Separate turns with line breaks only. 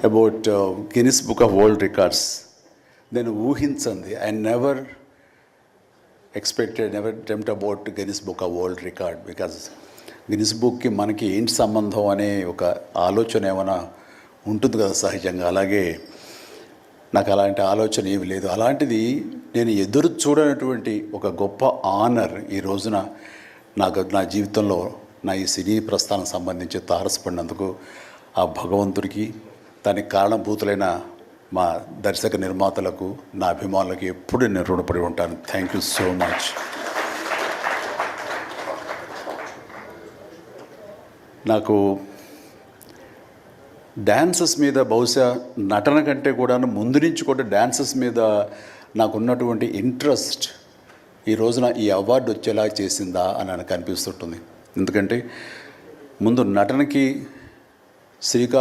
About Guinness book of world records. నేను ఊహించండి, I never expected, never dreamed about Guinness book of world record. Because Guinness బుక్కి మనకి ఏంటి సంబంధం అనే ఒక ఆలోచన ఏమైనా ఉంటుంది కదా సహజంగా. అలాగే నాకు అలాంటి ఆలోచన ఏమి లేదు. అలాంటిది నేను ఎదురు చూడనటువంటి ఒక గొప్ప ఆనర్ ఈ రోజున నాకు నా జీవితంలో నా ఈ సినీ ప్రస్థానం సంబంధించి తారసపడినందుకు ఆ భగవంతుడికి, దానికి కారణభూతులైన మా దర్శక నిర్మాతలకు, నా అభిమానులకు ఎప్పుడు నేను రుణపడి ఉంటాను. Thank you so much. నాకు డ్యాన్సెస్ మీద, బహుశా నటన కంటే కూడా ముందు నుంచి కూడా డ్యాన్సెస్ మీద నాకున్నటువంటి ఇంట్రెస్ట్ ఈ రోజున ఈ అవార్డు వచ్చేలా చేసిందా అని నాకు అనిపిస్తుంటుంది. ఎందుకంటే ముందు నటనకి శ్రీకారం